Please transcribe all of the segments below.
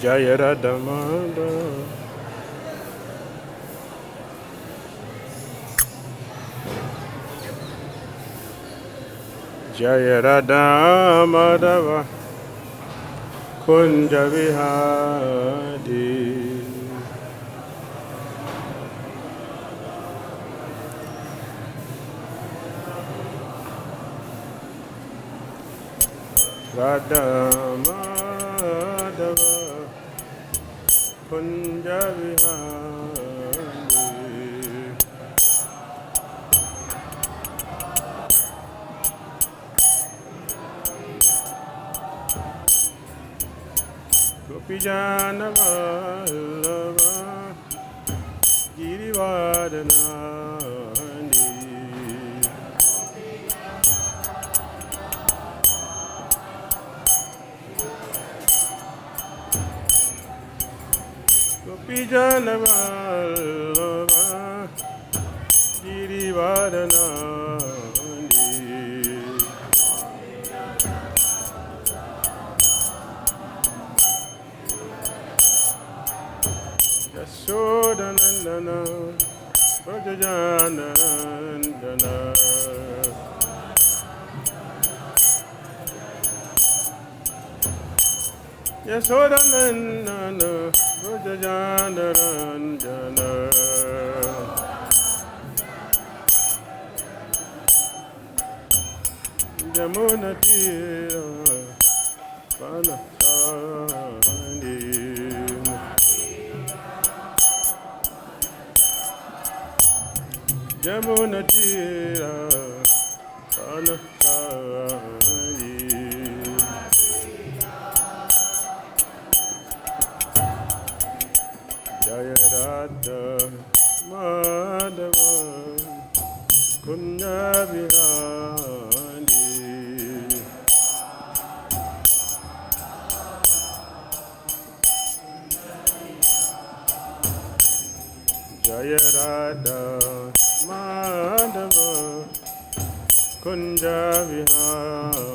Jaya Damodar, Jaya Damodar, Kunja Vihari. Radha Madhava Kunja Vihari. Gopijana Vallabha Girivardhana. Gopijana Vallabha Girivardhana. Yashodanandana Vrajajanandana. Yashodanandana Vrajajanandana. Jamuna Dhira Panasani. Jamuna Dhira Panasani. Jaya Radha Madhava Kunja Vihari. Jaya Radha Madhava Kunja Vihari.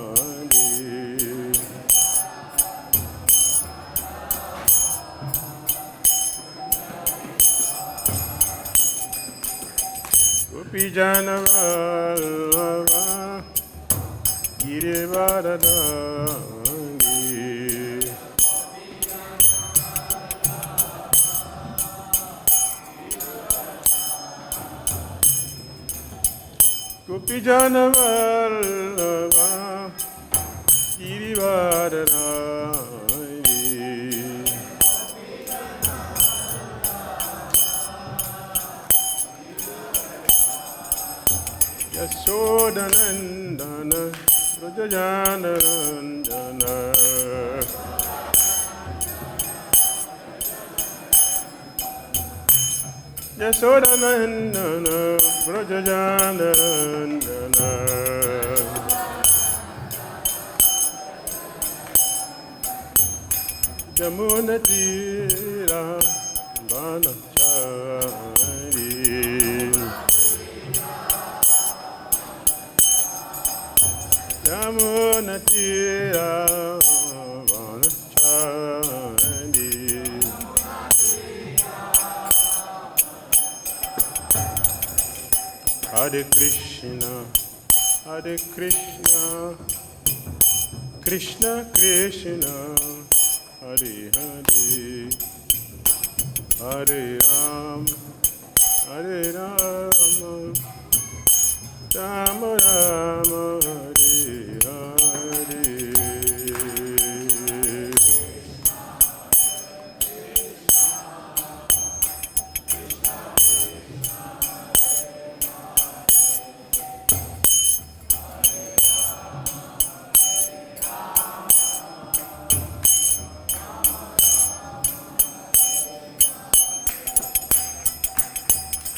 Gopijana Vallabha Girivardhana. Gopijana Vallabha Girivardhana. Yashodanandana Vrajajanandana. Yashodanandana Vrajajanandana. Jamuna Dhira Vanachari. Jamuna Dhira Vanachari. Hare Krishna, Hare Krishna, Krishna Krishna, Hare Hare, Hare Ram, Hare Rama, Rama Rama, Hare Hare.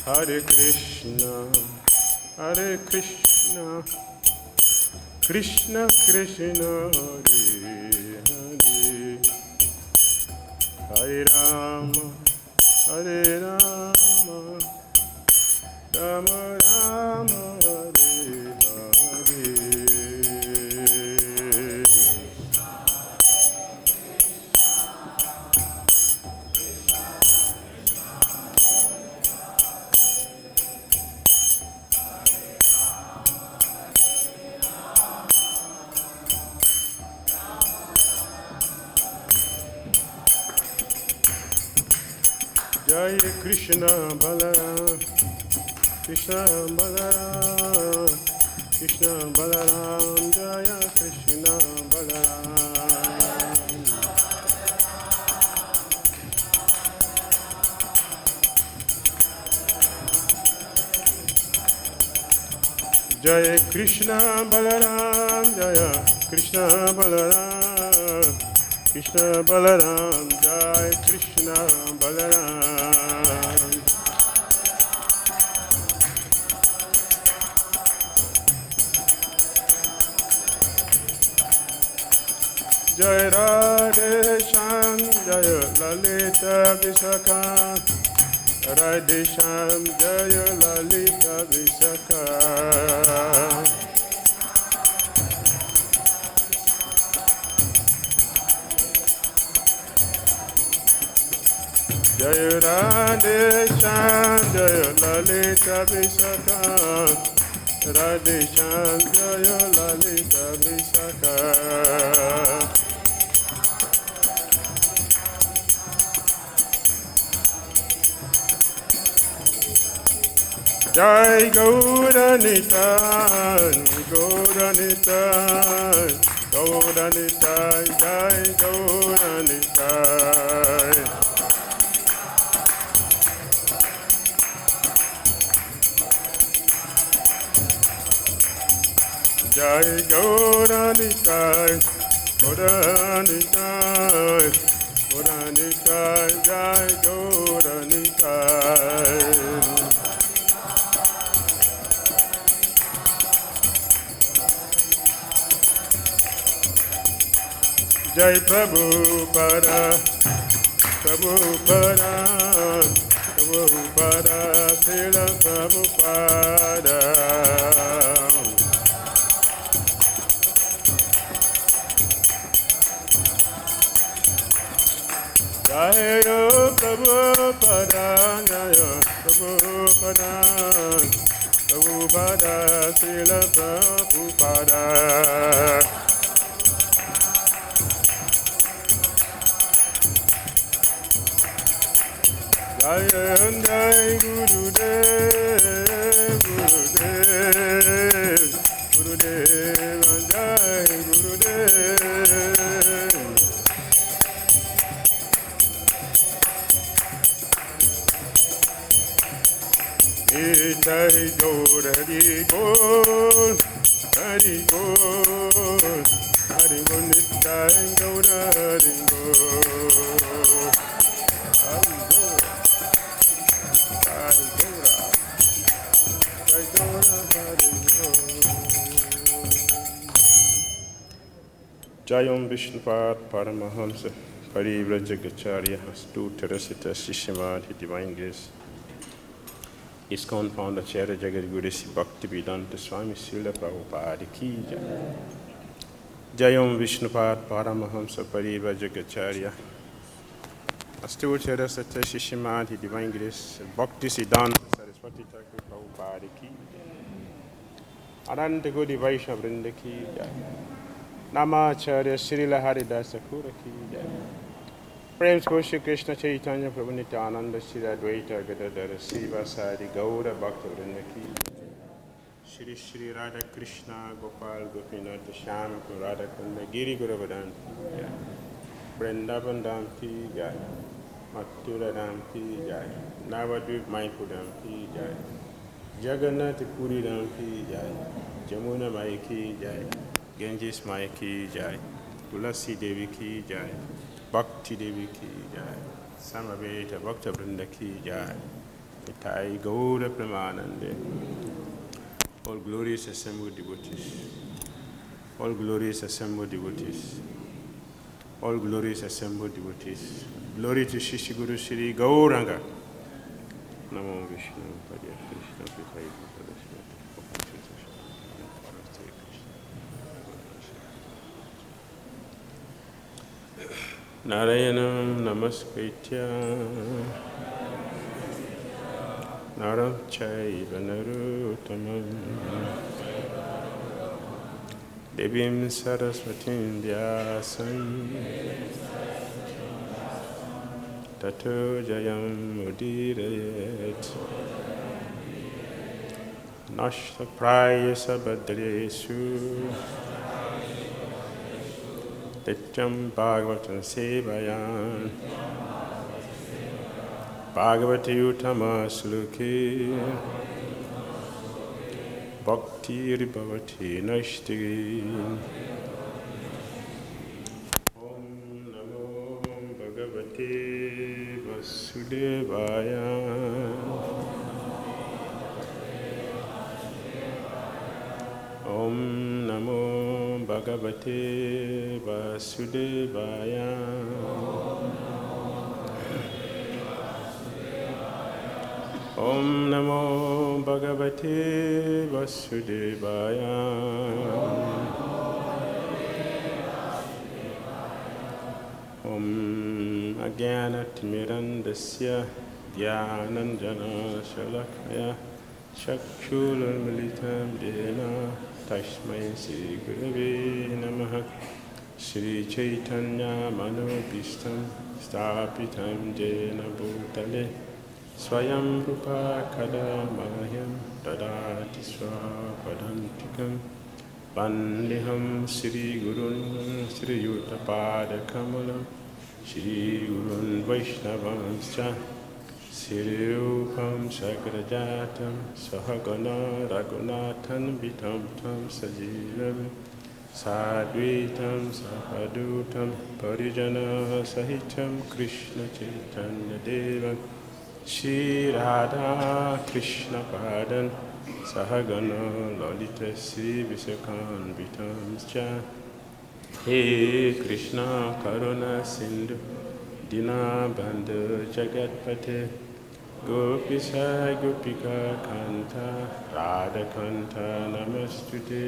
Hare Krishna, Hare Krishna, Krishna Krishna, Hare Hare, Hare Rama, Hare Rama, Rama Rama, Hare Hare. Jai Krishna Balaram, Krishna Balaram, Krishna Balaram, Jaya Krishna Balaram. Jaya Krishna Balaram, Jaya Krishna Balaram, Krishna Balaram, Jaya Krishna Balaram. Jaya Radhe Shyam, Jaya Lalita Vishakha, Radhe Shyam, Jaya Lalita Vishakha. Jaya Radhe Shyam, Jaya Lalita Vishakha, Radhe Shyam, Jaya Lalita Vishakha. Jai Gauranitai, Gauranitai, Gauranitai, Jai Gauranitai. Jai Gauranitai, Gauranitai, Gauranitai, Jai Gauranitai. Jai Prabhupada, Prabhupada, Prabhupada, Srila Prabhupada. Jaya Prabhupada, Jaya Prabhupada, Prabhupada, Srila Prabhupada. Jaya Jai Gurudev, Gurudev, Gurudev, Jai Gurudev. Nitai Gaur Hari Gaur, Hari Gaur, Hari Gaur, Nitai Gaur Hari Gaur. Jayam Vishnupad Paramahamsa Parivrajagacharya Stu Terasita Shishimadhi Divine Grace ISKCON founder Chairya Jagat Guru Sri Bhaktivedanta Swami Srila Prabhupada Ki Jai. Jayam Vishnupad Paramahamsa Parivrajagacharya Stu Terasita Shishimadhi Divine Grace Bhakti Siddhanta Saraswati Thakur Prabhupada Ki Jai. Ananta Godi Vaishnava Vrinda Ki Jai. Namacharya Srila Haridas Thakur Ki Jai. Prem Shri Krishna Chaitanya Prabhu Nityananda Shri Advaita Gadadhara Siva Sadi Gaura Bhakta Vrinda Ki Jai. Shri Shri Radha Krishna Gopal Gopinath Shyam Radha Kunda Giri Guravadan Ki Jai. Vrindavan Dham Ki Jai. Mathura Dham Ki Jai. Navadvip Mayapur Dham Ki Jai. Jagannath Puri Dham Ki Jai. Jamuna Mai Ki Jai. Ganges Maya Ki Jai, Tulasi Devi Ki Jai, Bhakti Devi Ki Jai, Samaveta Bhakta Vrinda Ki Jai, Nitai Gaura Pramanande. All glorious assembled devotees, all glorious assembled devotees, all glorious assembled devotees. Glory to Shishi Guru Shri Gauranga. Namo Vishnu Padya Krishna Pisai. Narayanam Namaskritya Naram Chaiva Narottamam Devim Saraswatim Vyasam tato jayam udirayet. Nashta prayasa badresu Nityam Bhagavatam Sevayan Bhagavati Uttama Sluki Bhakti Ribhavati Nashtagi Om Namo Bhagavate Vasudevaya Om Namo Bhagavate Vasudevaya Om Namo Bhagavate Vasudevaya Om Ajnanatirmirandasya Dhyananjana Shalakaya Chakshulunmilitam Dena Tasmai Sri Gurave Namaha Sri Chaitanya Manobhishtam Stapitam Jena Bhutale Swayam Rupa Kadamahyam Dadati Swapadantikam Vandeham Sri Gurun Sri Yuttapada Kamalam Sri Gurun Vaishnavanscha Sirupam Sagrajatam Sahagana Raghunathan Vitam Tam Sajivam Sadvitam Sahadutam Parijana Sahitam Krishna Chaitanya Devam Shri Radha Krishna Padan Sahagana Lalita Sri Visakan Vitam Cha He Krishna Karuna Sindhu Dina Bandhu Jagatpate Gopisa Gopika Kanta Radha Kanta Namastute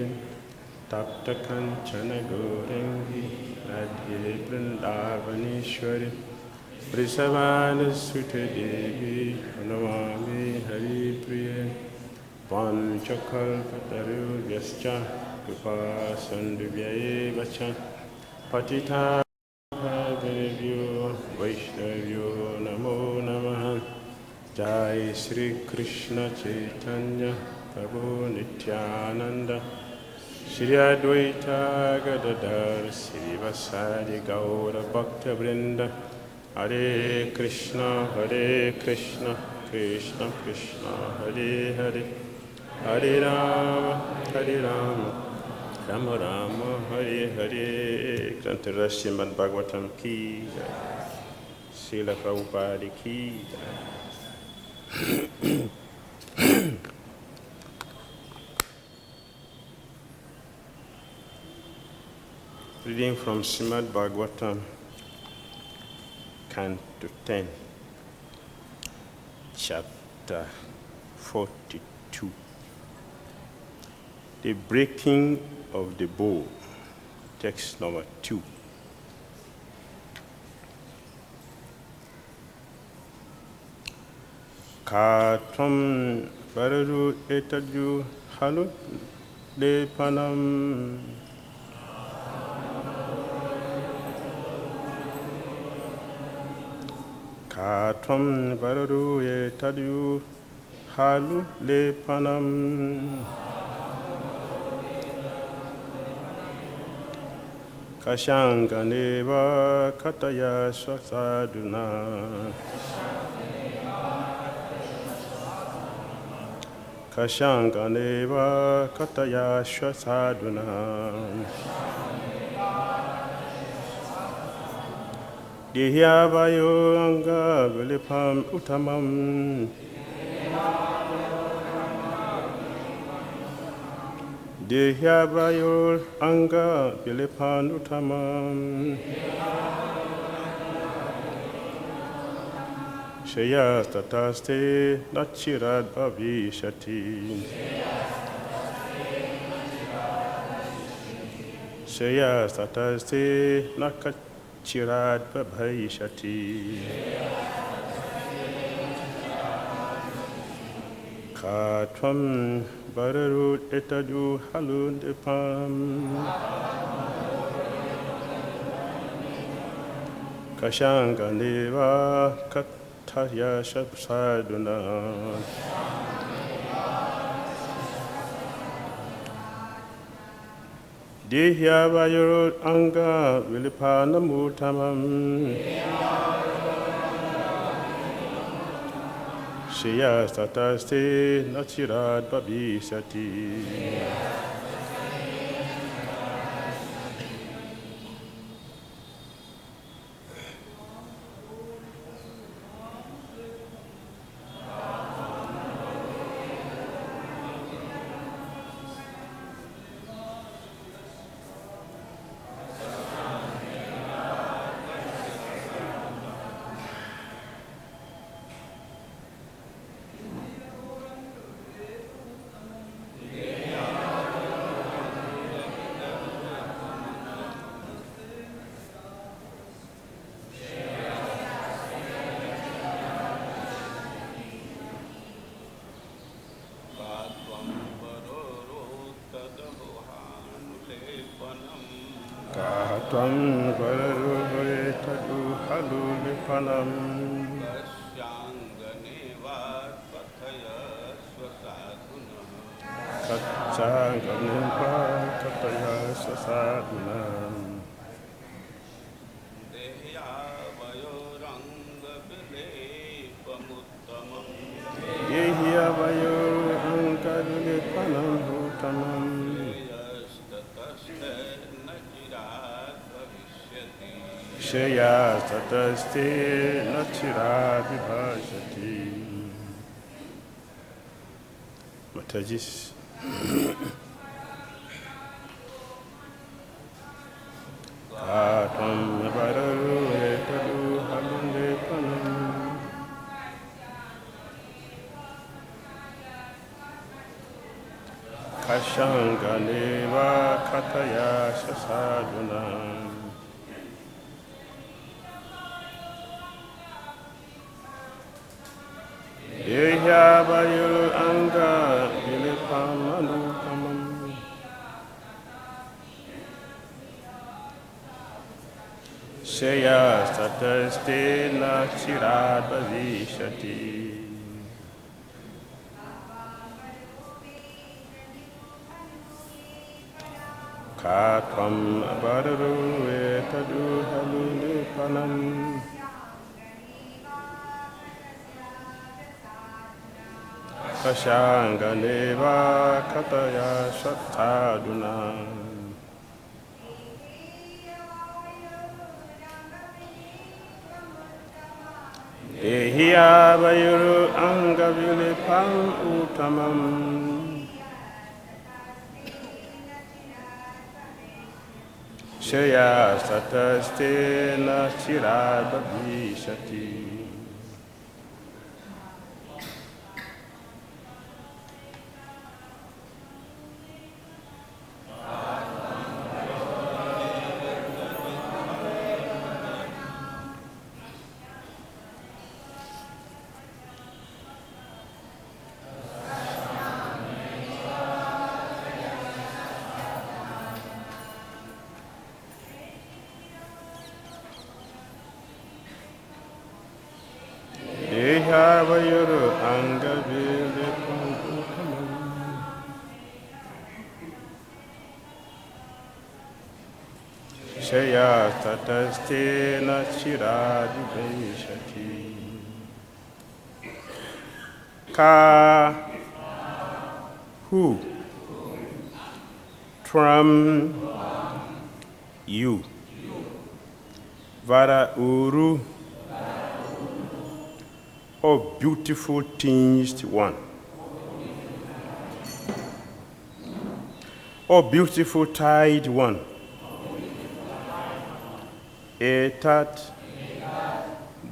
Tapta Kanchana Gorangi Radhe Vrindavaneshwari Vrisavana Sute Devi Pranamami Hari Priya Vanchakalpataru Vyascha Kripa Sandhuvyaye Vacha Patita Bhavyo Vaishnavyo Namo Namaha Jai Sri Krishna Chaitanya Prabhu Nityananda Shri Advaita Gadadhar Sri Vasadi Gaura Bhakta Vrinda Hare Krishna Krishna Krishna Hare Hare Hare Rama Rama Rama Hare Hare Grantara Srimad Bhagavatam Ki Jai Srila Prabhupada Ki Jai Reading from Srimad Bhagavatam Canto 10 Chapter 42 The breaking of the bow. Text number 2. Tvam varorv etad hānulepanaṁ tvam varorv etad hānulepanaṁ kasyāṅgane va kathayasva sādhuna kasyāṅgane va kathayasva sādhuna dehy āvayor aṅga-vilepam uttamam dehy āvayor aṅga-vilepam uttamam śreyas tatas cirād bhaviṣyati śreyas tatas cirād bhaviṣyati tvam varorv etad hānulepam kasyāṅgane va kathayasva sādhuna dehy āvayor aṅga-vilepam uttamam śreyas tatas cirād bhaviṣyati. tvam varorv etad hānulepanaṁ kasyāṅgane kathayasva sādhu dehy āvayor aṅga-vilepam uttamam dehy āvayor aṅga-vilepam uttamam śreyas tatas cirād bhaviṣyati. Matajis. tvam varorv etad hānulepanaṁ kasyāṅgane va kathayasva sādhuna dehy āvayor aṅga-vilepam uttamaṁ śreyas tatas cirād bhaviṣyati. tvam varorv etad hānulepanaṁ kasyāṅgane va kathayasva sādhuna dehy āvayor aṅga-vilepam uttamam śreyas tatas cirād bhaviṣyati. dehy āvayor aṅga-vilepam uttamam śreyas tatas cirād bhaviṣyati. Who tvam you vara-ūru, O beautiful tinged one, O beautiful tied one, etad,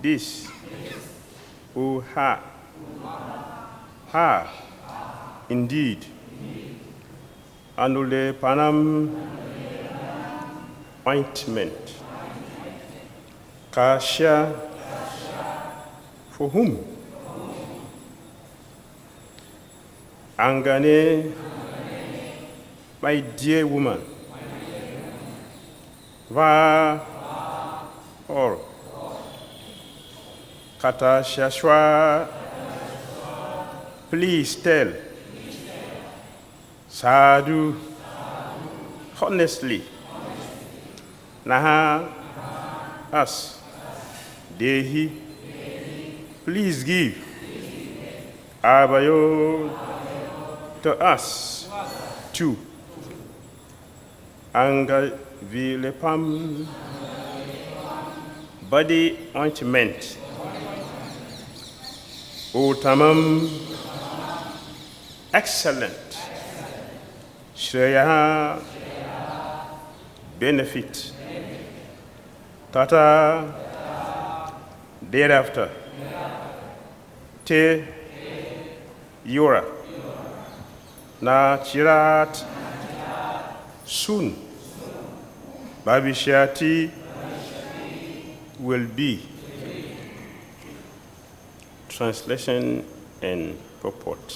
this, ha, indeed, anulepanam, ointment, kasya, for whom? Aṅgane, my dear woman. Varorv, kathayasva. Please tell sādhu honestly. Naha us. Dehi. Please give. Āvayor to us. Two. Aṅga-vilepam. Body ointment. Uttamam. Excellent. Śreyas. Benefit. Tatas. Thereafter. Dhira. Na cirād. Soon. Bhaviṣyati will be. Translation and purport.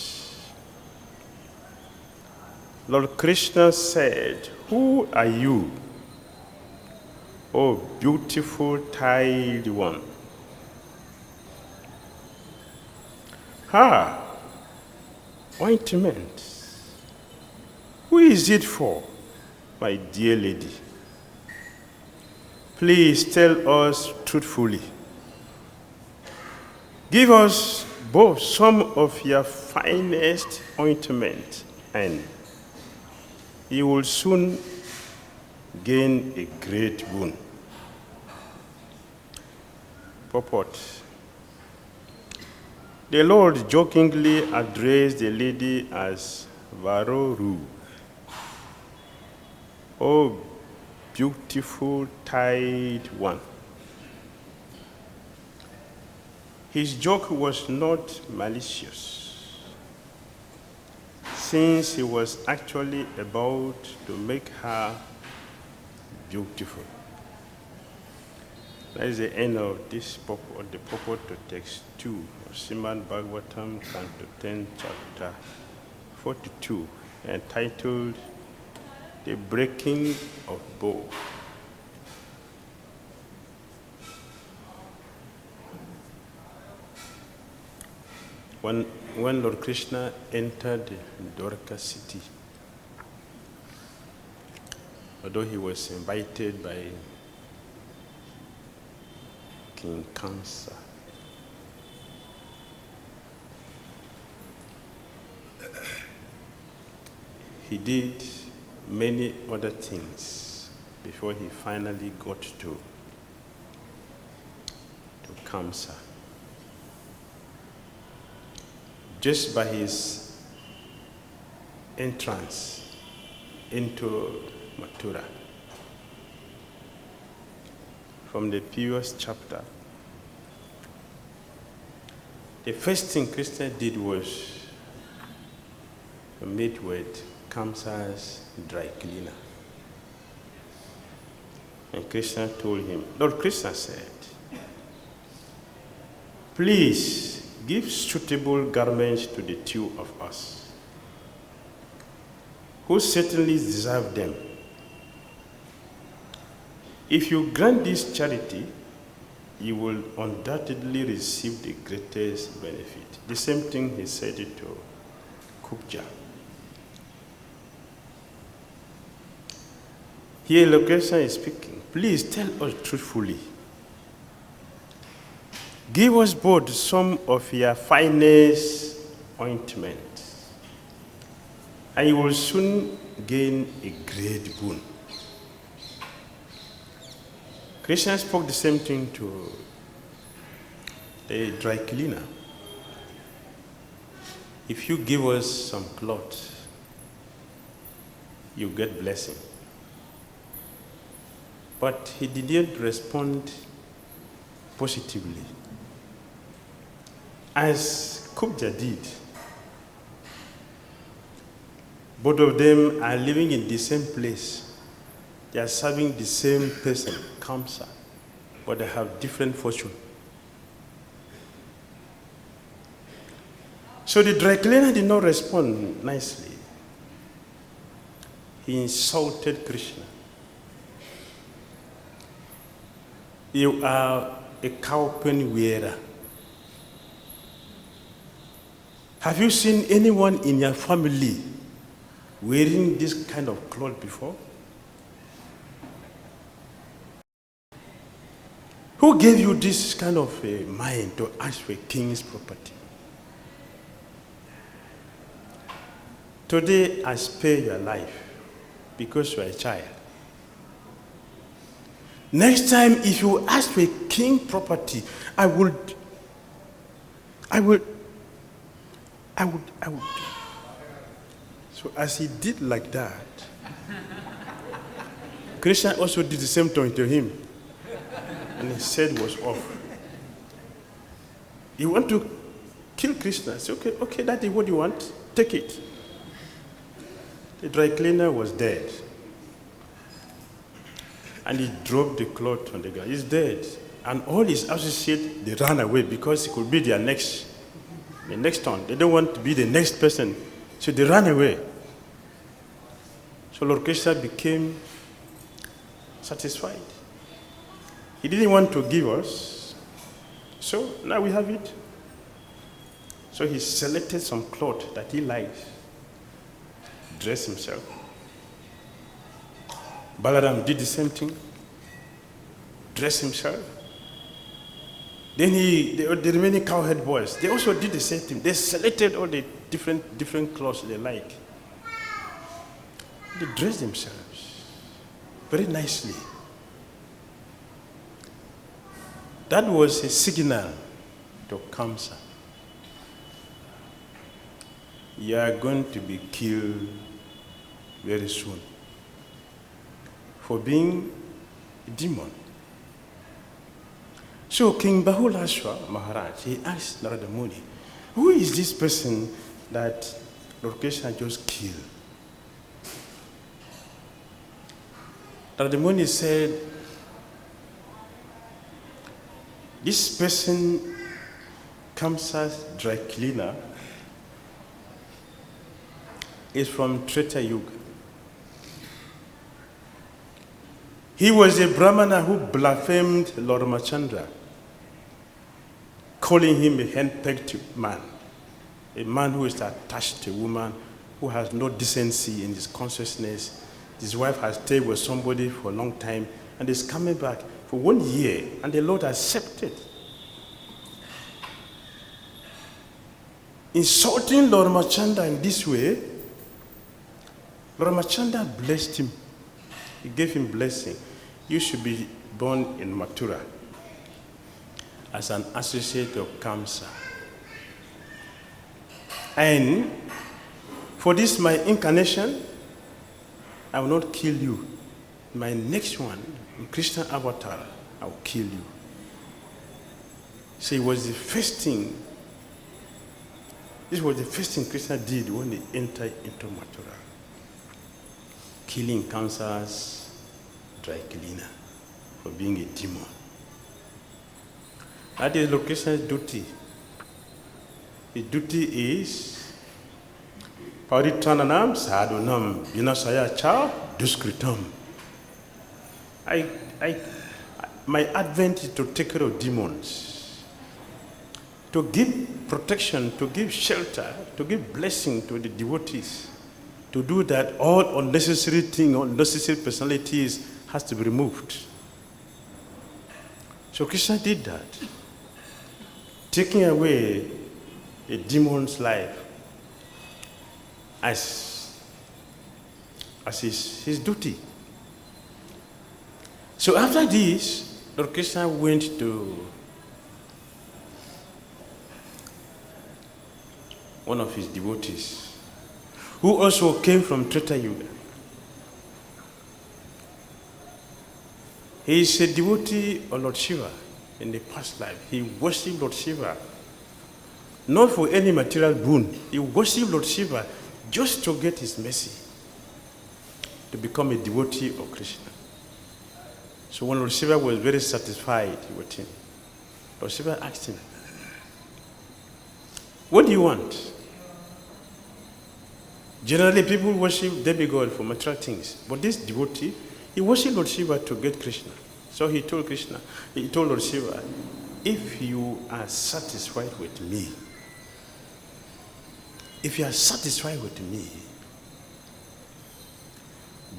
Lord Krishna said, "Who are you, O beautiful tied one?" Ointment. Who is it for, my dear lady? Please tell us truthfully. Give us both some of your finest ointment, and you will soon gain a great boon. Purport. The Lord jokingly addressed the lady as varorv. "Oh, beautiful tied one." His joke was not malicious, since he was actually about to make her beautiful. That is the end of this purport, the purport to text 2 of Srimad Bhagavatam, Canto 10, Chapter 42, entitled The Breaking of Bow. When Lord Krishna entered Dwarka city, although he was invited by King Kamsa, he did many other things before he finally got to Kamsa. Just by his entrance into Mathura, from the previous chapter, the first thing Krishna did was to meet with Kamsa's dry cleaner. And Krishna told him, Lord Krishna said, "Please give suitable garments to the two of us, who certainly deserve them. If you grant this charity, you will undoubtedly receive the greatest benefit." The same thing he said it to Kubja. Here Lord Krishna is speaking. Please tell us truthfully. Give us both some of your finest ointment, and you will soon gain a great boon. Krishna spoke the same thing to the dry cleaner. If you give us some clothes, you get blessing. But he didn't respond positively, as Kubja did. Both of them are living in the same place. They are serving the same person, Kamsa, but they have different fortune. So the dry cleaner did not respond nicely. He insulted Krishna. "You are a cowpen wearer. Have you seen anyone in your family wearing this kind of cloth before? Who gave you this kind of mind to ask for a king's property? Today, I spare your life because you are a child. Next time, if you ask for a king property, I would. So as he did like that, Krishna also did the same thing to him. And his head was off. You want to kill Krishna? I said, okay, Daddy, what do you want? Take it. The dry cleaner was dead. And he dropped the cloth on the ground. He's dead. And all his associates, they ran away because he could be the next one. They don't want to be the next person. So they ran away. So Lord Krishna became satisfied. He didn't want to give us. So now we have it. So he selected some cloth that he liked, dressed himself. Balaram did the same thing, dressed himself. Then the remaining cowherd boys, they also did the same thing. They selected all the different clothes they like. They dressed themselves very nicely. That was a signal to Kamsa. You are going to be killed very soon for being a demon. So King Bahulashwa Maharaj, he asked Narada Muni, who is this person that Lord Krishna just killed? Narada Muni said, this person, Kamsa's dry cleaner, is from Treta Yuga. He was a Brahmana who blasphemed Lord Ramachandra, calling him a henpecked man, a man who is attached to a woman, who has no decency in his consciousness. His wife has stayed with somebody for a long time and is coming back for 1 year, and the Lord accepted. Insulting Lord Ramachandra in this way, Lord Ramachandra blessed him. He gave him blessing. You should be born in Mathura as an associate of Kamsa. And for this, my incarnation, I will not kill you. My next one, in Krishna avatar, I will kill you. So it was the first thing. This was the first thing Krishna did when he entered into Mathura. Killing Kamsa's dry cleaner for being a demon. That is Lord Krishna's duty. His duty is paritrananam sadhunam vinasaya cha duskritam. My advent is to take care of demons, to give protection, to give shelter, to give blessing to the devotees. To do that, all unnecessary things, unnecessary personalities has to be removed. So Krishna did that, taking away a demon's life as his duty. So after this, Lord Krishna went to one of his devotees, who also came from Treta Yuga. He is a devotee of Lord Shiva in the past life. He worshipped Lord Shiva, not for any material boon. He worshipped Lord Shiva just to get his mercy, to become a devotee of Krishna. So when Lord Shiva was very satisfied with him, Lord Shiva asked him, what do you want? Generally, people worship demigod for material things, but this devotee, he worshipped Lord Shiva to get Krishna. So he told Lord Shiva, if you are satisfied with me, if you are satisfied with me,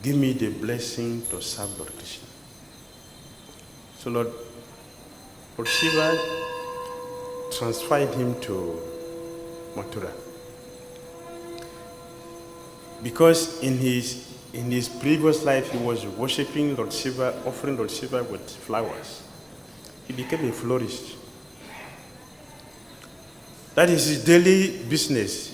give me the blessing to serve Lord Krishna. So Lord Shiva transferred him to Mathura. Because in his previous life he was worshipping Lord Shiva, offering Lord Shiva with flowers. He became a florist. That is his daily business.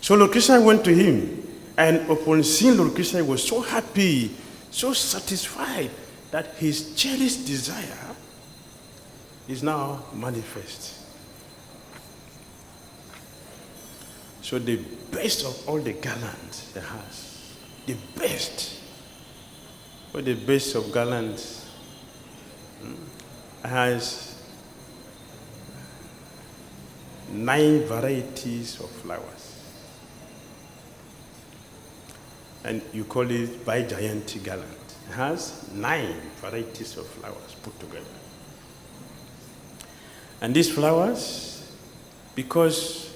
So Lord Krishna went to him, and upon seeing Lord Krishna, he was so happy, so satisfied that his cherished desire is now manifest. So the best of all the gallants he has, the best, or the best of gallants has 9 varieties of flowers. And you call it Vaijayanti gallant. It has 9 varieties of flowers put together. And these flowers, because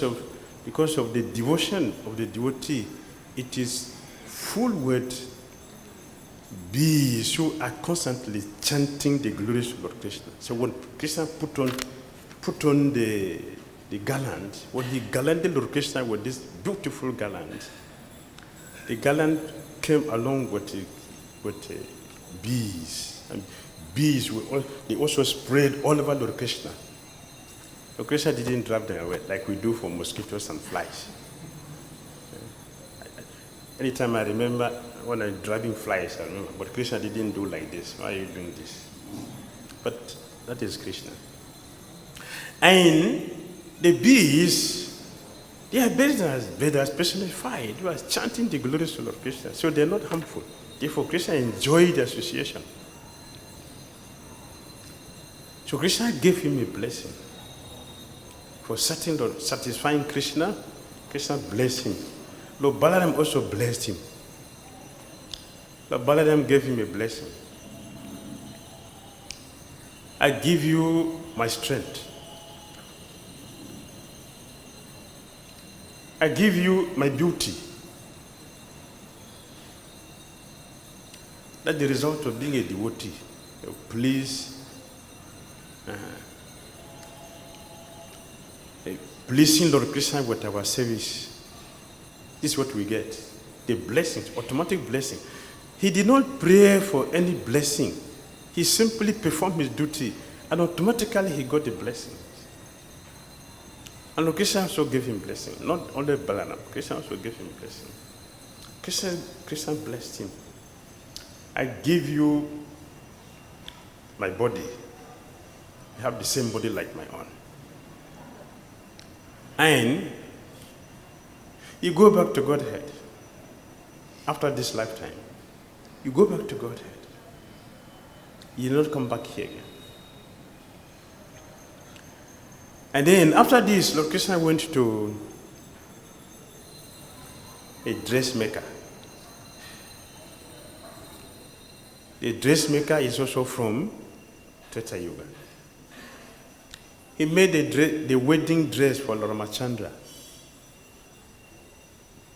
of the devotion of the devotee, it is full with bees who are constantly chanting the glories of Lord Krishna. So when Krishna put on the gallant, when he gallanted Lord Krishna with this beautiful gallant, the gallant came along with bees. And bees, they also spread all over Lord Krishna. Lord Krishna didn't drive them away like we do for mosquitoes and flies. Anytime I remember when I'm driving flies, I remember, but Krishna didn't do like this. Why are you doing this? But that is Krishna. And the bees, they are Vedas specified. They are chanting the glories of Lord Krishna, so they are not harmful. Therefore, Krishna enjoyed the association. So Krishna gave him a blessing for satisfying Krishna. Krishna blessed him. Lord Balaram also blessed him. Lord Balaram gave him a blessing. I give you my strength. I give you my beauty. That's the result of being a devotee. Please, pleasing Lord Krishna with our service. This is what we get. The blessings, automatic blessing. He did not pray for any blessing. He simply performed his duty, and automatically he got the blessing. And Lord Krishna also gave him blessing. Not only Balaram, Krishna also gave him blessing. Krishna blessed him. I give you my body. You have the same body like my own. And you go back to Godhead. After this lifetime, you go back to Godhead. You will not come back here again. And then after this, Lord Krishna went to a dressmaker. The dressmaker is also from Treta Yuga. He made the wedding dress for Lord Ramachandra.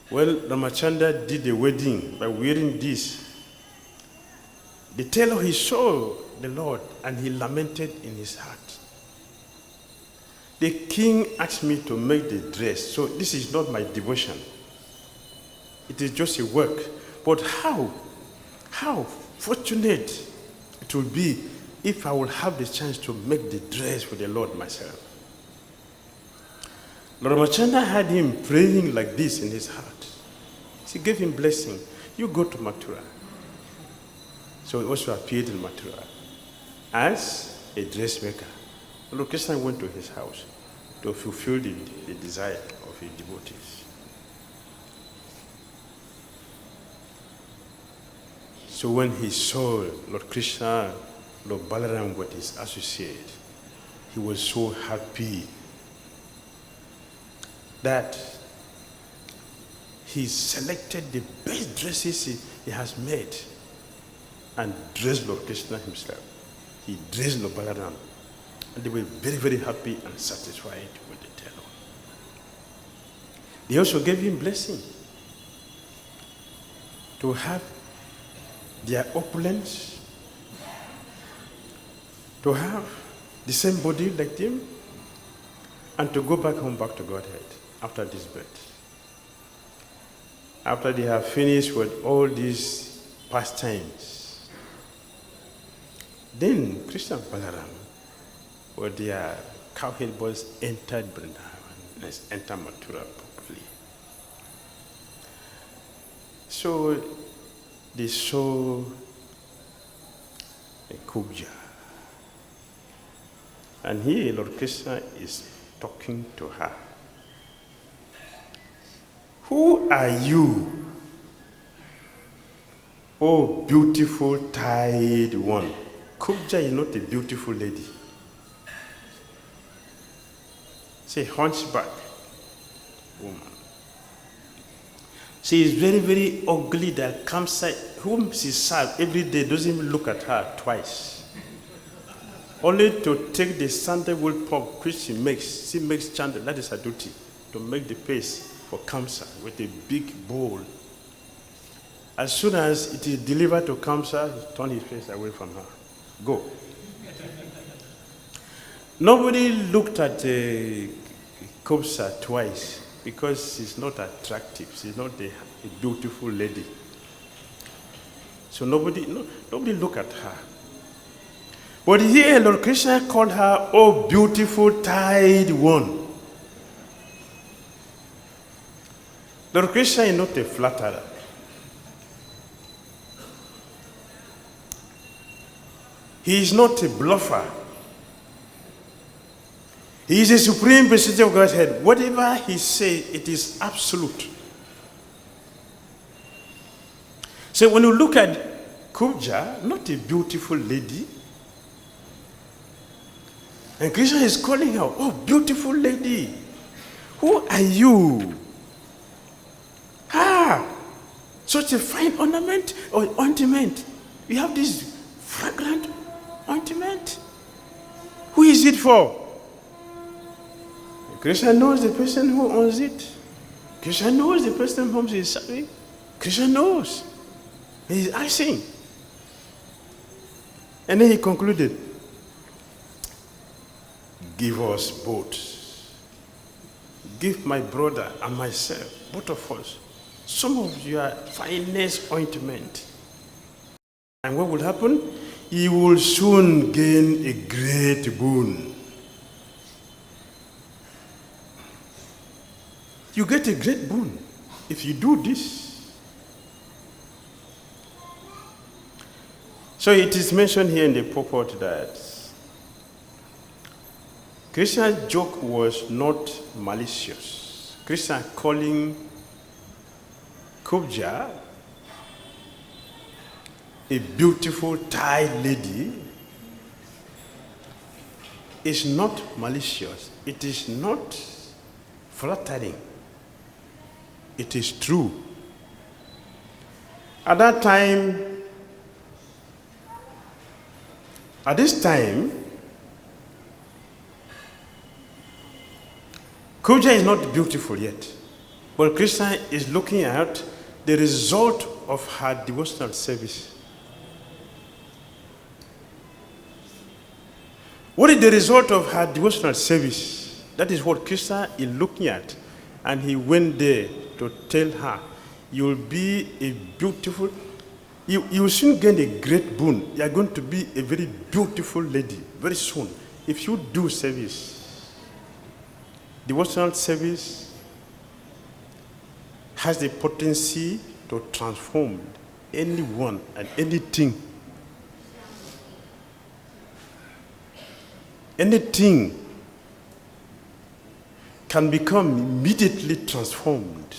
Well, Ramachandra did the wedding by wearing this. The tailor, he saw the Lord and he lamented in his heart. The king asked me to make the dress, so this is not my devotion. It is just a work. But how fortunate it will be if I will have the chance to make the dress for the Lord myself. Lord Ramachandra had him praying like this in his heart. He gave him blessing. You go to Mathura. So he also appeared in Mathura as a dressmaker. Lord Krishna went to his house to fulfill the desire of his devotees. So when he saw Lord Krishna, Lord Balaram with his associate, he was so happy that he selected the best dresses he has made and dressed Lord Krishna himself. He dressed Lord Balaram. And they were very, very happy and satisfied with the tailor. They also gave him blessing to have their opulence, to have the same body like them, and to go back home, back to Godhead after this birth. After they have finished with all these pastimes, then Krishna and Balaram, with their cowherd boys, entered Vrindavan, and entered Mathura properly. So they saw a kubja. And here Lord Krishna is talking to her. Who are you, oh beautiful tied one? Kubja is not a beautiful lady. It's a hunchback woman. She is very, very ugly. That Kamsa, whom she serves every day, doesn't even look at her twice. Only to take the sandalwood pulp which she makes candle, that is her duty, to make the paste for Kamsa with a big bowl. As soon as it is delivered to Kamsa, he turns his face away from her. Go. Nobody looked at Kamsa twice because she's not attractive. She's not a beautiful lady. So nobody looked at her. But here, Lord Krishna called her, oh beautiful tied one. Lord Krishna is not a flatterer. He is not a bluffer. He is a supreme personality of Godhead. Whatever he says, it is absolute. So when you look at Kubja, not a beautiful lady, and Krishna is calling her, oh beautiful lady, who are you? Such a fine ornament or ointment. You have this fragrant ointment. Who is it for? Krishna knows the person who owns it. Krishna knows the person whom he is serving. Krishna knows. He is asking. And then he concluded, give us both. Give my brother and myself, both of us, some of your finest ointment. And what will happen? You will soon gain a great boon. You get a great boon if you do this. So it is mentioned here in the purport that Krishna's joke was not malicious. Krishna calling Kubja a beautiful tied lady is not malicious. It is not flattering. It is true. At this time, Kubja is not beautiful yet, but Krishna is looking at the result of her devotional service. What is the result of her devotional service? That is what Krishna is looking at. And he went there to tell her, you will be a beautiful, you will soon gain a great boon. You are going to be a very beautiful lady very soon if you do service. Devotional service has the potency to transform anyone and anything. Anything can become immediately transformed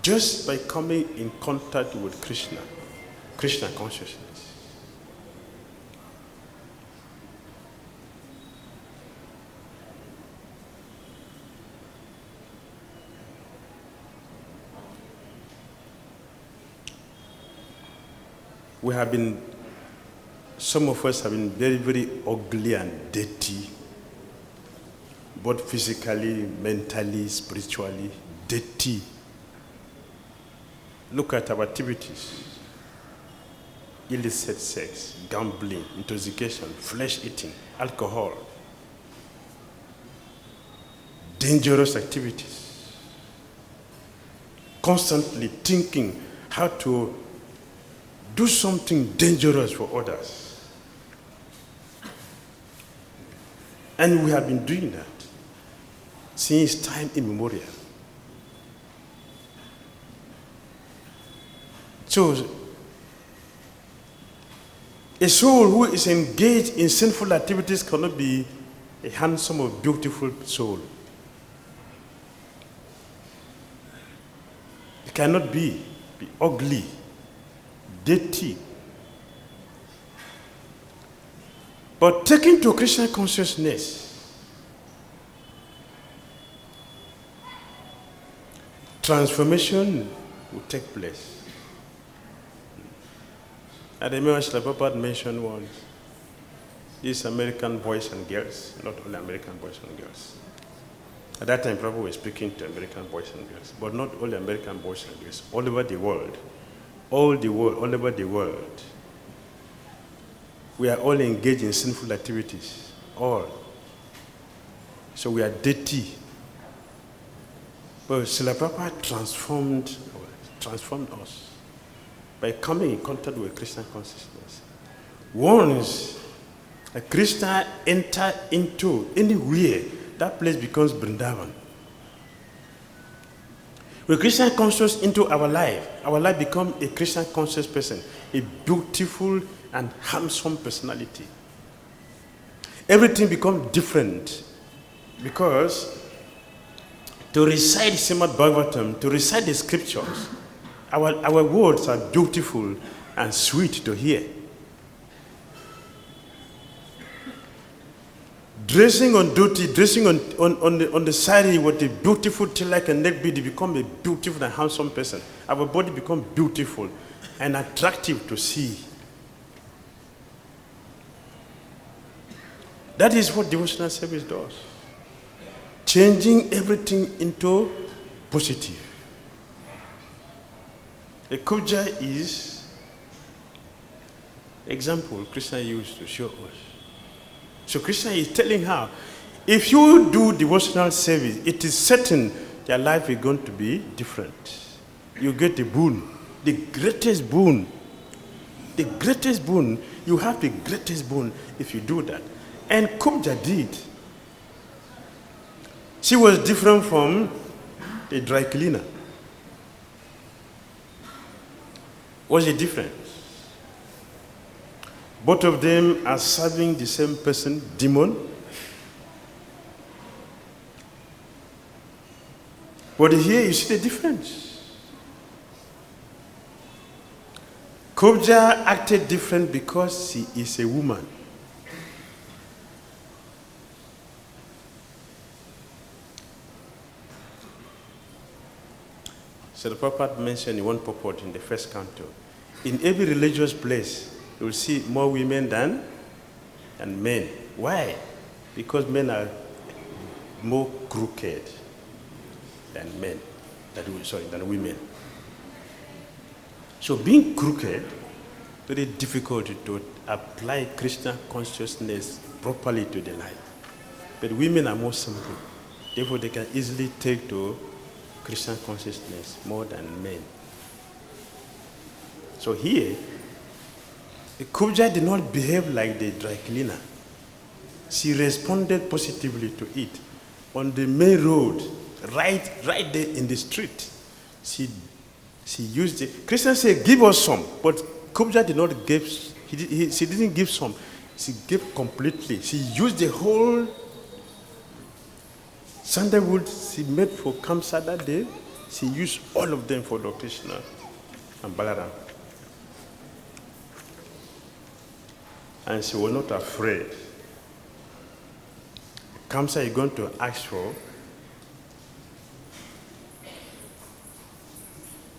just by coming in contact with Krishna, Krishna consciousness. Some of us have been very, very ugly and dirty, both physically, mentally, spiritually, dehy. Look at our activities. Illicit sex, gambling, intoxication, flesh eating, alcohol. Dangerous activities. Constantly thinking how to do something dangerous for others. And we have been doing that since time immemorial. So, a soul who is engaged in sinful activities cannot be a handsome or beautiful soul. It cannot be ugly, dirty. But taken to Krishna consciousness, transformation will take place. I remember Srila Prabhupada mentioned once, these American boys and girls, not only American boys and girls. At that time, Prabhupada was speaking to American boys and girls, but not only American boys and girls, all over the world. All over the world. We are all engaged in sinful activities, all. So we are dirty. But Srila Prabhupada transformed us by coming in contact with Krishna consciousness. Once a Krishna enters into anywhere, that place becomes Vrindavan. When Krishna conscious into our life becomes a Krishna conscious person, a beautiful and handsome personality. Everything becomes different because to recite Srimad Bhagavatam, to recite the scriptures, our words are beautiful and sweet to hear. Dressing on duty, dressing on the sari with a beautiful tilak and neck bead, become a beautiful and handsome person. Our body becomes beautiful and attractive to see. That is what devotional service does. Changing everything into positive. A kubja is example Krishna used to show us. So Krishna is telling her, if you do devotional service, it is certain your life is going to be different. You get the boon, the greatest boon. The greatest boon, you have the greatest boon if you do that. And Kubja did. She was different from a dry cleaner. What's the difference? Both of them are serving the same person, demon. But here you see the difference. Kubja acted different because she is a woman. So the Prabhupada mentioned in one purport in the first canto, in every religious place, you will see more women than men. Why? Because men are more crooked than women. So being crooked, very difficult to apply Krishna consciousness properly to their life. But women are more simple. Therefore, they can easily take to Krishna consciousness more than men. So here, the Kubja did not behave like the dry cleaner. She responded positively to it. On the main road, right there in the street, she used it. Krishna said, give us some, but Kubja did not give, she didn't give some. She gave completely. She used the whole sandalwood she made for Kamsa that day. She used all of them for Lord Krishna and Balaram. And she was not afraid. Kamsa is going to ask for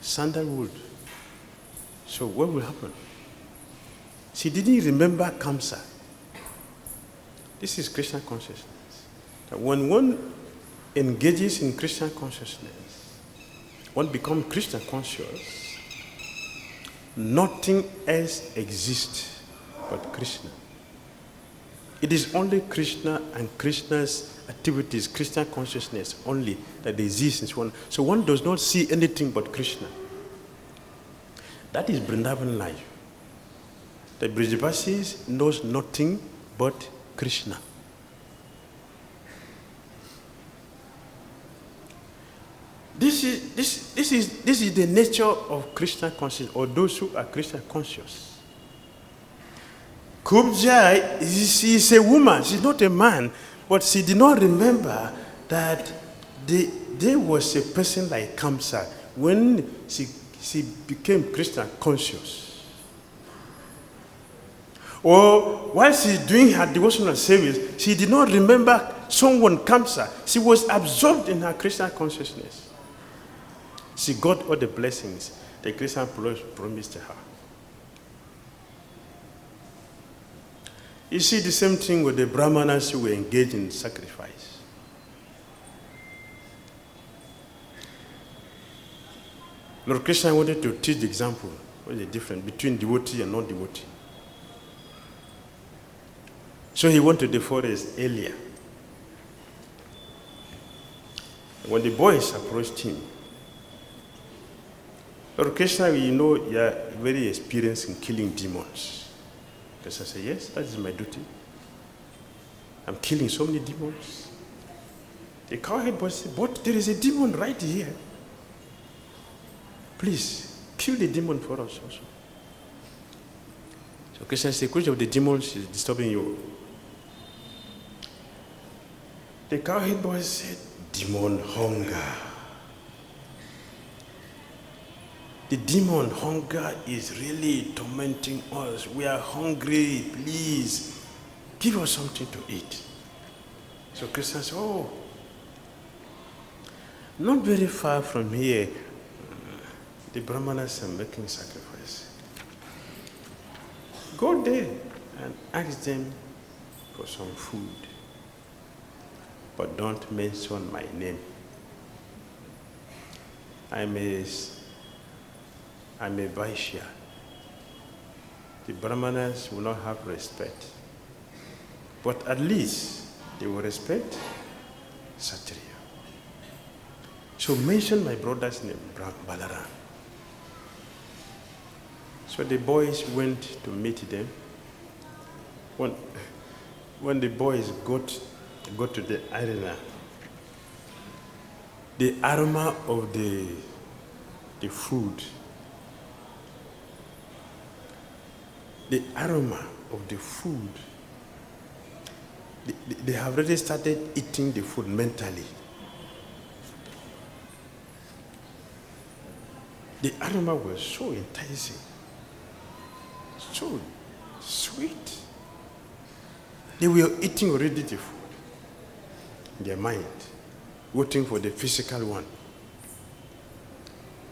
sandalwood. So what will happen? She didn't remember Kamsa. This is Krishna consciousness. That when one engages in Krishna consciousness, one becomes Krishna conscious, nothing else exists but Krishna. It is only Krishna and Krishna's activities, Krishna consciousness only that exists in one. So one does not see anything but Krishna. That is Vrindavan life. The Brijabasis knows nothing but Krishna. This is the nature of Krishna consciousness, or those who are Krishna conscious. Kubja is a woman, she's not a man, but she did not remember that there was a person like Kamsa when she became Krishna conscious. Or while she's doing her devotional service, she did not remember someone Kamsa. She was absorbed in her Krishna consciousness. She got all the blessings that Krishna promised her. You see the same thing with the Brahmanas who were engaged in sacrifice. Lord Krishna wanted to teach the example, what is the difference between devotee and non-devotee. So he went to the forest earlier. When the boys approached him, Lord Krishna, you know, you are very experienced in killing demons. Krishna said, yes, that is my duty. I'm killing so many demons. The cowherd boy said, but there is a demon right here. Please, kill the demon for us also. So Krishna said, which of the demons is disturbing you? The cowherd boy said, demon hunger. The demon hunger is really tormenting us. We are hungry. Please, give us something to eat. So Krishna said, oh, not very far from here, the Brahmanas are making sacrifice. Go there and ask them for some food. But don't mention my name. I'm a Vaishya. The Brahmanas will not have respect. But at least they will respect Kshatriya. So mention my brother's name, Balaram. So the boys went to meet them. When the boys got to the arena, the aroma of the food, they have already started eating the food mentally. The aroma was so enticing, so sweet. They were eating already the food in their mind, waiting for the physical one.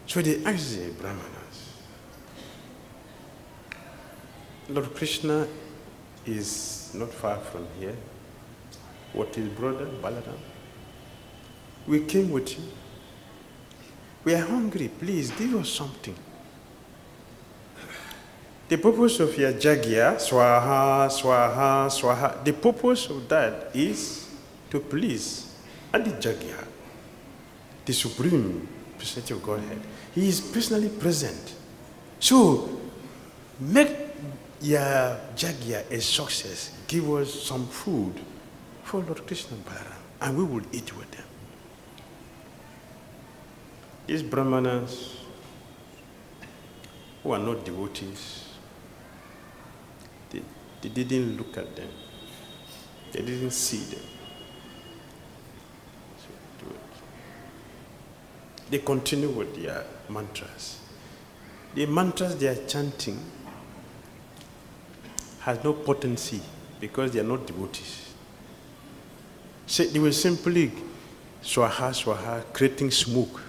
So they asked the Brahmanas, Lord Krishna is not far from here. What is brother Balaram? We came with him. We are hungry. Please give us something. The purpose of your jagya, swaha, swaha, swaha, the purpose of that is to please Adi Jagya, the Supreme Personality of Godhead. He is personally present. So, make your jagya a success. Give us some food for Lord Krishna and Balaram, and we will eat with them. These Brahmanas who are not devotees, they didn't look at them. They didn't see them. So they continue with their mantras. The mantras they are chanting has no potency because they are not devotees. So they were simply swaha, swaha, creating smoke.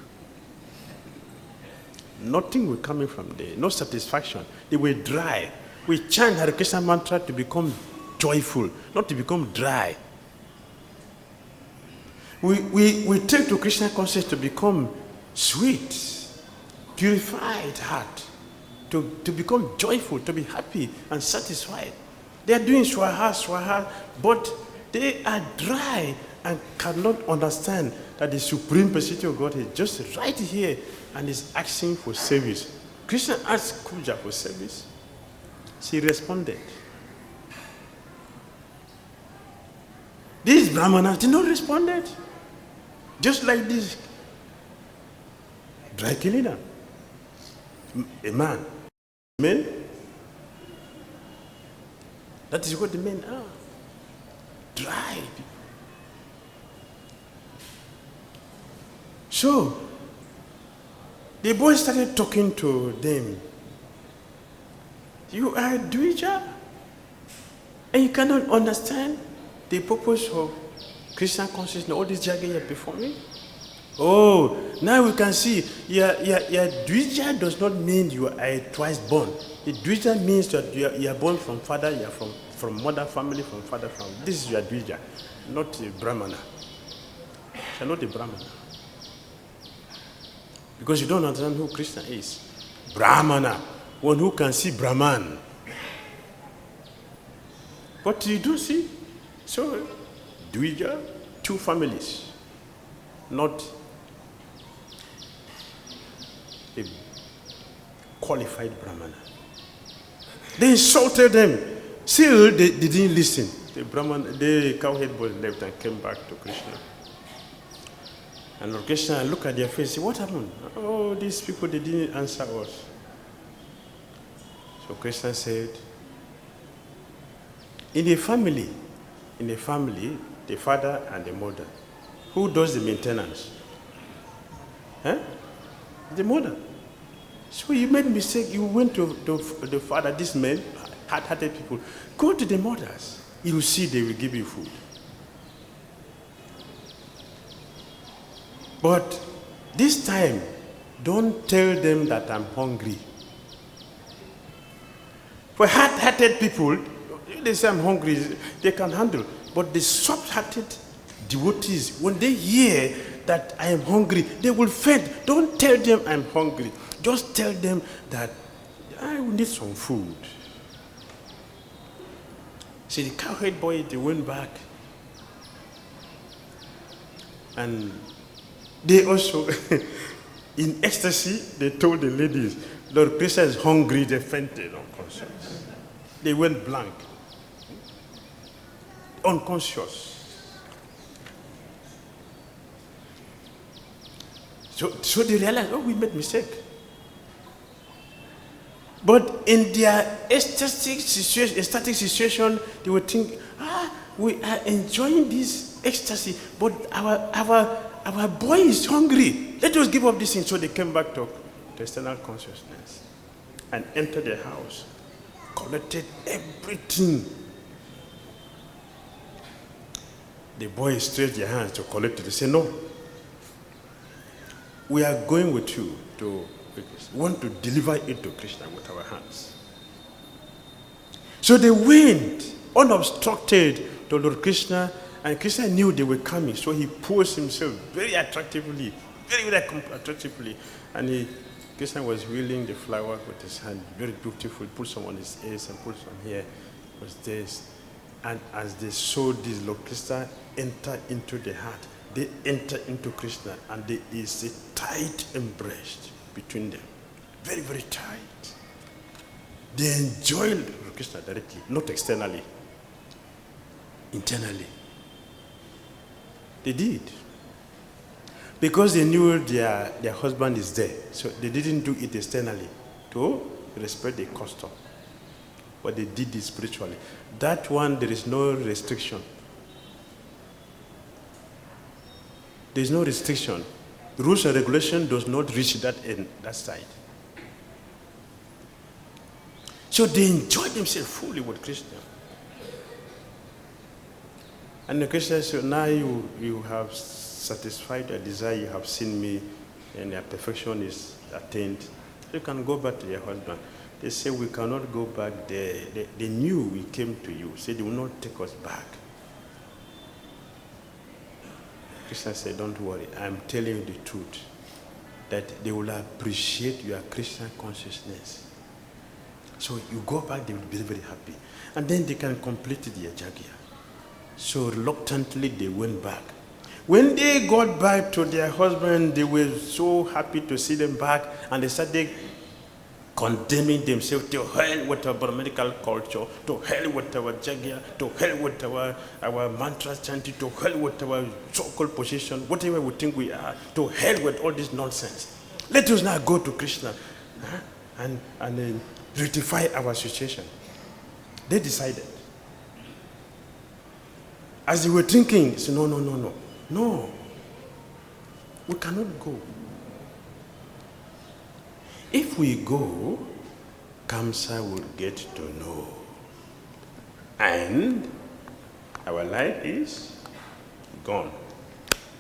Nothing will come in from there, no satisfaction. They were dry. We chant Hare Krishna mantra to become joyful, not to become dry. We take to Krishna consciousness to become sweet, purified heart, to become joyful, to be happy and satisfied. They are doing swaha, but they are dry and cannot understand that the supreme personality of God is just right here and is asking for service. Krishna asked Kuja for service. She responded. These brahmanas did not respond. Just like this dry killing a man. Men, that is what the men are. Dry people. So, the boy started talking to them. You are a Dvija, and you cannot understand the purpose of Krishna consciousness, all this jaga you are performing? Oh, now we can see, your Dvija does not mean you are twice born. The Dvija means that you are born from father, you are from mother family, from father family. This is your Dvija, not a Brahmana. You are not a Brahmana. Because you don't understand who Krishna is. Brahmana, one who can see Brahman. But you do see. So, Dvija, two families, not a qualified Brahmana. They insulted them. Still, they didn't listen. The cowhead boy left and came back to Krishna. And Lord Krishna looked at their face and said, what happened? Oh, these people, they didn't answer us. So Krishna said, in a family, the father and the mother, who does the maintenance? The mother. So you made mistake, you went to the father, this man, hard-hearted people. Go to the mothers. You will see they will give you food. But this time, don't tell them that I'm hungry. For hard-hearted people, they say I'm hungry, they can handle. But the soft-hearted devotees, when they hear that I am hungry, they will faint. Don't tell them I'm hungry. Just tell them that I will need some food. See, the cowhead boy, they went back. And they also, in ecstasy, they told the ladies, Lord Krishna is hungry, they fainted unconscious. They went blank. Unconscious. So they realized, oh, we made mistake. But in their ecstatic situation, they would think, we are enjoying this ecstasy, but our boy is hungry. Let us give up this thing. So they came back to external consciousness and entered the house, collected everything. The boys stretched their hands to collect it. They said, no, we are going with you to want to deliver it to Krishna with our hands. So they went unobstructed to Lord Krishna, and Krishna knew they were coming, so he posed himself very attractively, very attractively, and Krishna was wheeling the flower with his hand, very beautiful, put some on his ears and put some here, was this. And as they saw this, Lord Krishna enter into the heart, they enter into Krishna, and there is a tight embrace between them. Very, very tight. They enjoyed Lord Krishna directly, not externally, internally. They did. Because they knew their husband is there. So they didn't do it externally to respect the custom. But they did it spiritually. That one, there is no restriction. There is no restriction. Rules and regulation does not reach that end, that side. So they enjoyed themselves fully with Krishna. And the Krishna said, now you have satisfied your desire, you have seen me, and your perfection is attained. You can go back to your husband. They say, we cannot go back there. They knew we came to you. Said, they will not take us back. Krishna said, don't worry, I'm telling you the truth. that they will appreciate your Krishna consciousness. So you go back, they will be very happy. And then they can complete their jagya. So reluctantly they went back. When they got back to their husband, they were so happy to see them back, and they started condemning themselves. To hell with our medical culture, to hell with our jagya, to hell with our mantra chanting, to hell with our so-called position, whatever we think we are, to hell with all this nonsense. Let us now go to Krishna and rectify our situation. They decided. As they were thinking, they said, no, we cannot go. If we go, Kamsa will get to know. And our life is gone.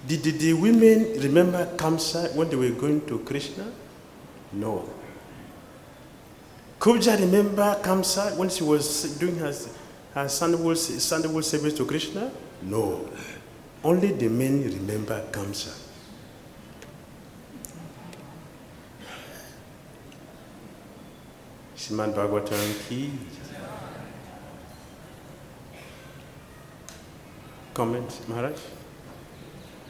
Did the women remember Kamsa when they were going to Krishna? No. Kubja remember Kamsa when she was doing her sandalwood service to Krishna? No. Only the men remember Kamsa. Srimad Bhagavatam ki. Comment, Maharaj?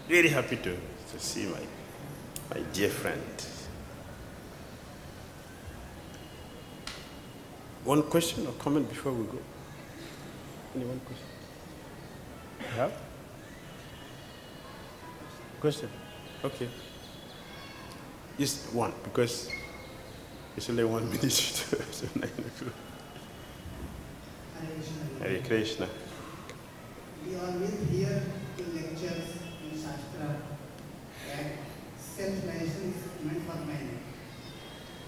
Very happy to see my dear friend. One question or comment before we go? Only one question. Yeah? Question? Okay. Just one, because it's only 1 minute to 9 o'clock. Hare Krishna. We always hear in lectures in Shastra that self-realization is meant for men.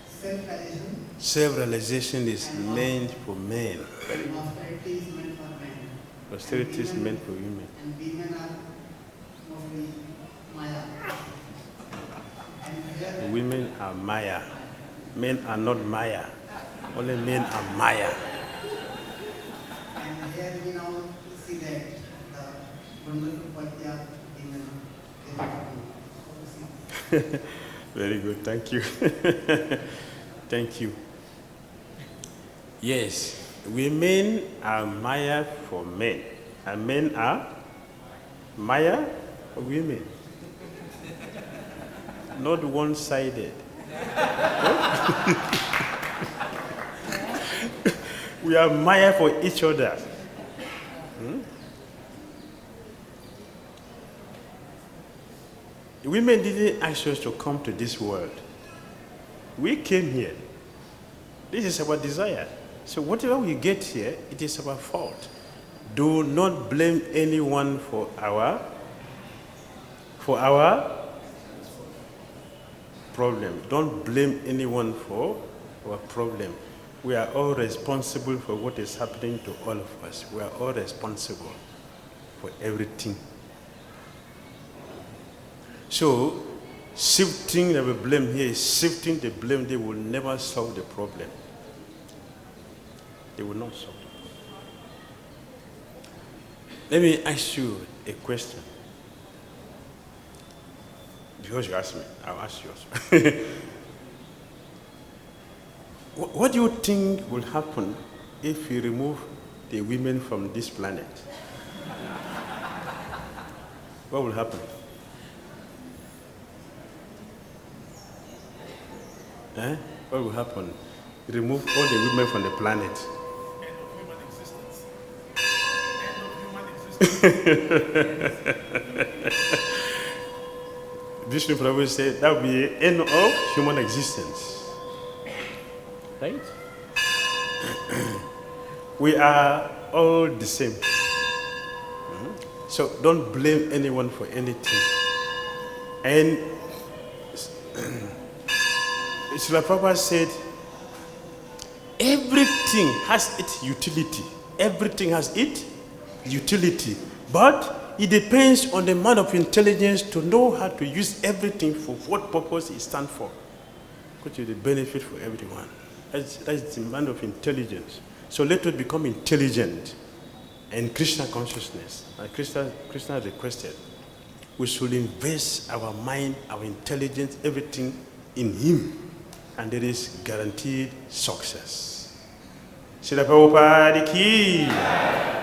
Self-realization. Self-realization is meant for men. Austerity is meant for men. Austerity is meant for women. And women are mostly Maya. And women are Maya. Men are not Maya. Only men are Maya. And here we now see that the wonderful Padya women. Very good, thank you. Thank you. Yes, women are Maya for men, and men are Maya for women. Not one-sided. We are Maya for each other. Women didn't ask us to come to this world. We came here. This is our desire. So whatever we get here, it is our fault. Do not blame anyone for our problem. Don't blame anyone for our problem. We are all responsible for what is happening to all of us. We are all responsible for everything. So, shifting the blame here is shifting the blame. They will never solve the problem. They will not solve the problem. Let me ask you a question. Because you asked me, I'll ask you also. What do you think will happen if we remove the women from this planet? What will happen? What will happen? Remove all the women from the planet. End of human existence. End of human existence. Vishnu Prabhu said that will be the end of human existence. Right? We are all the same. So don't blame anyone for anything. And Srila Prabhupada said, everything has its utility. Everything has its utility. But it depends on the man of intelligence to know how to use everything for what purpose it stands for. Which is the benefit for everyone. That's the man of intelligence. So let us become intelligent in Krishna consciousness. Like Krishna requested. we should invest our mind, our intelligence, everything in him, and there is guaranteed success. Srila Prabhupada ki.